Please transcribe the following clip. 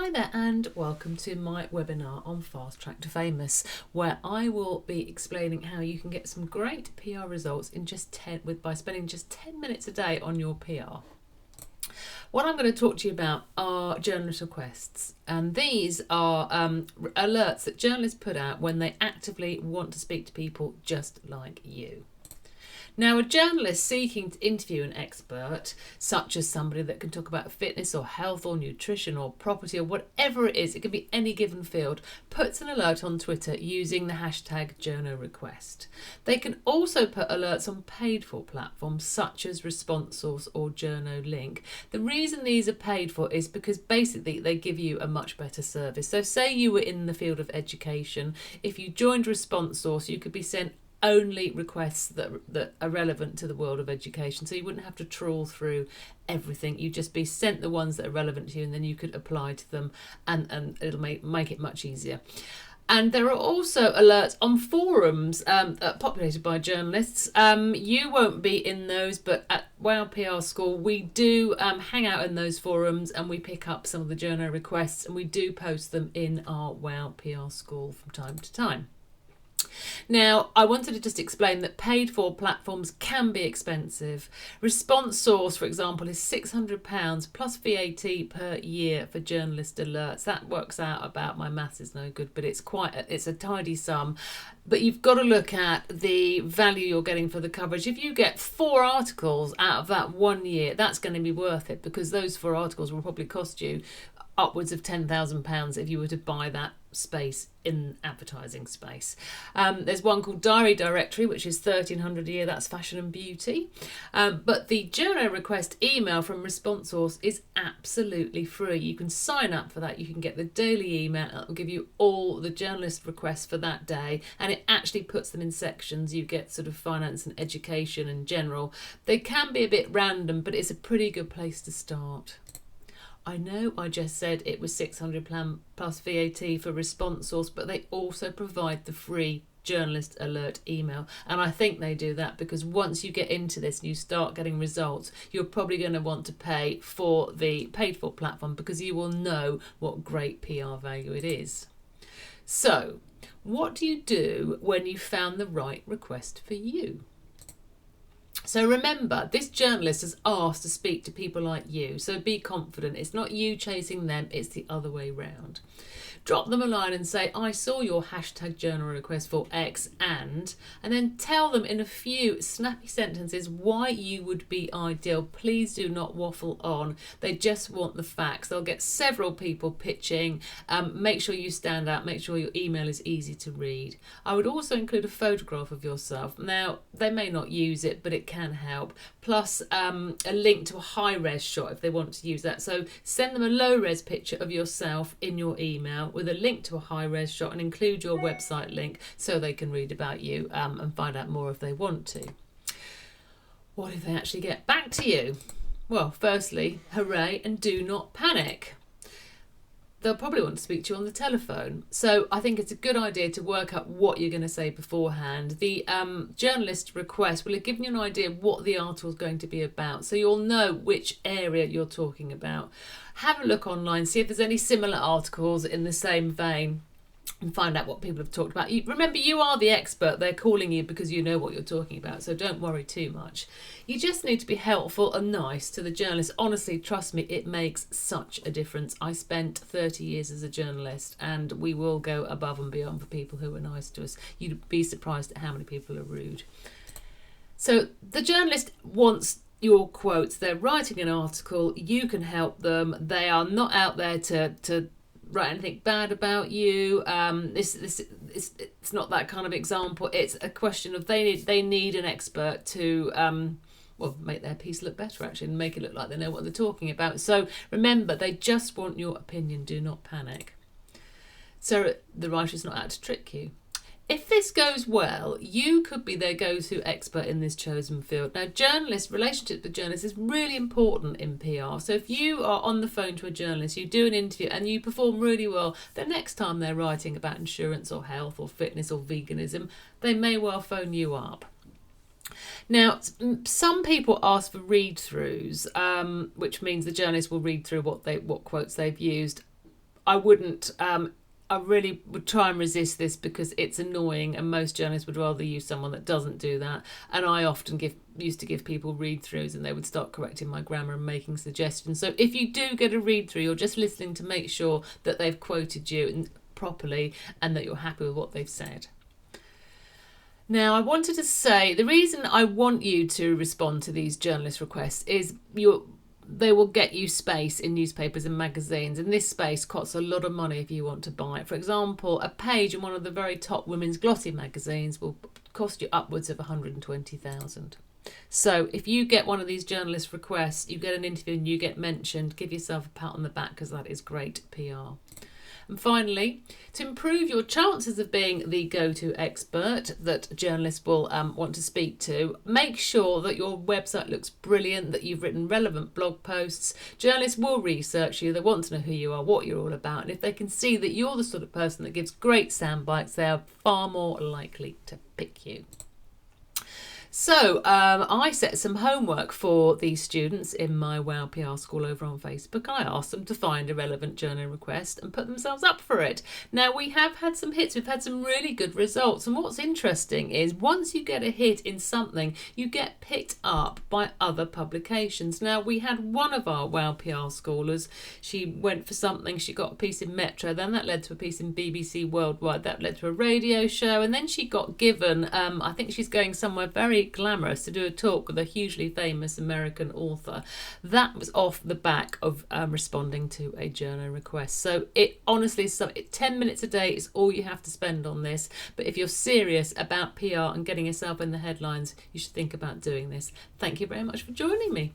Hi there and welcome to my webinar on Fast Track to Famous, where I will be explaining how you can get some great PR results in by spending just 10 minutes a day on your PR. What I'm going to talk to you about are journalist requests, and these are alerts that journalists put out when they actively want to speak to people just like you. Now, a journalist seeking to interview an expert, such as somebody that can talk about fitness or health or nutrition or property or whatever it is, it could be any given field, puts an alert on Twitter using the hashtag JournoRequest. They can also put alerts on paid-for platforms such as ResponseSource or JournoLink. The reason these are paid for is because basically they give you a much better service. So say you were in the field of education, if you joined ResponseSource, you could be sent only requests that are relevant to the world of education, so you wouldn't have to trawl through everything. You'd just be sent the ones that are relevant to you, and then you could apply to them, and it'll make it much easier. And there are also alerts on forums populated by journalists. You won't be in those, but at Wow PR School we do hang out in those forums, and we pick up some of the journal requests, and we do post them in our Wow PR School from time to time. Now, I wanted to just explain that paid-for platforms can be expensive. ResponseSource, for example, is £600 plus VAT per year for journalist alerts. That works out about, my maths is no good, but it's a tidy sum. But you've got to look at the value you're getting for the coverage. If you get 4 articles out of that 1 year, that's going to be worth it, because those 4 articles will probably cost you upwards of £10,000 if you were to buy that space in advertising space. There's one called Diary Directory, which is £1,300 a year. That's fashion and beauty. But the Journo Request email from ResponseSource is absolutely free. You can sign up for that. You can get the daily email. It'll give you all the journalist requests for that day, and it actually puts them in sections. You get sort of finance and education and general. They can be a bit random, but it's a pretty good place to start. I know I just said it was £600 plus VAT for ResponseSource, but they also provide the free journalist alert email, and I think they do that because once you get into this and you start getting results, you're probably going to want to pay for the paid for platform, because you will know what great PR value it is. So, what do you do when you found the right request for you? So remember, this journalist has asked to speak to people like you, so be confident. It's not you chasing them, it's the other way round. Drop them a line and say, I saw your hashtag journal request for X and then tell them in a few snappy sentences why you would be ideal. Please do not waffle on. They just want the facts. They'll get several people pitching. Make sure you stand out. Make sure your email is easy to read. I would also include a photograph of yourself. Now, they may not use it, but it can help. Plus a link to a high-res shot if they want to use that. So send them a low-res picture of yourself in your email with a link to a high-res shot, and include your website link so they can read about you and find out more if they want to. What if they actually get back to you? Well, firstly, hooray, and do not panic. They'll probably want to speak to you on the telephone. So I think it's a good idea to work out what you're going to say beforehand. The journalist request will have given you an idea what the article is going to be about, so you'll know which area you're talking about. Have a look online, see if there's any similar articles in the same vein, and find out what people have talked about. Remember, you are the expert. They're calling you because you know what you're talking about, so don't worry too much. You just need to be helpful and nice to the journalist. Honestly, trust me, it makes such a difference. I spent 30 years as a journalist, and we will go above and beyond for people who are nice to us. You'd be surprised at how many people are rude. So the journalist wants your quotes. They're writing an article. You can help them. They are not out there to write anything bad about you. It's not that kind of example. It's a question of they need an expert to make their piece look better, actually, and make it look like they know what they're talking about. So remember, they just want your opinion. Do not panic. So the writer's not out to trick you. If this goes well, you could be their go-to expert in this chosen field. Now, relationship with journalists is really important in PR. So if you are on the phone to a journalist, you do an interview and you perform really well, the next time they're writing about insurance or health or fitness or veganism, they may well phone you up. Now, some people ask for read-throughs, which means the journalist will read through what quotes they've used. I wouldn't. I really would try and resist this because it's annoying, and most journalists would rather use someone that doesn't do that. And I often used to give people read-throughs, and they would start correcting my grammar and making suggestions. So if you do get a read-through, you're just listening to make sure that they've quoted you properly and that you're happy with what they've said. Now, I wanted to say the reason I want you to respond to these journalist requests is they will get you space in newspapers and magazines, and this space costs a lot of money if you want to buy it. For example, a page in one of the very top women's glossy magazines will cost you upwards of 120,000. So if you get one of these journalist requests, you get an interview and you get mentioned, give yourself a pat on the back, because that is great PR. And finally, to improve your chances of being the go-to expert that journalists will want to speak to, make sure that your website looks brilliant, that you've written relevant blog posts. Journalists will research you, they want to know who you are, what you're all about, and if they can see that you're the sort of person that gives great sound bites, they are far more likely to pick you. So I set some homework for these students in my Wow PR school over on Facebook. I asked them to find a relevant journal request and put themselves up for it. Now, we have had some hits. We've had some really good results. And what's interesting is once you get a hit in something, you get picked up by other publications. Now, we had one of our Wow PR schoolers. She went for something. She got a piece in Metro. Then that led to a piece in BBC Worldwide. That led to a radio show. And then she got given, I think she's going somewhere very glamorous to do a talk with a hugely famous American author. That was off the back of responding to a journal request. So it honestly, 10 minutes a day is all you have to spend on this. But if you're serious about PR and getting yourself in the headlines, you should think about doing this. Thank you very much for joining me.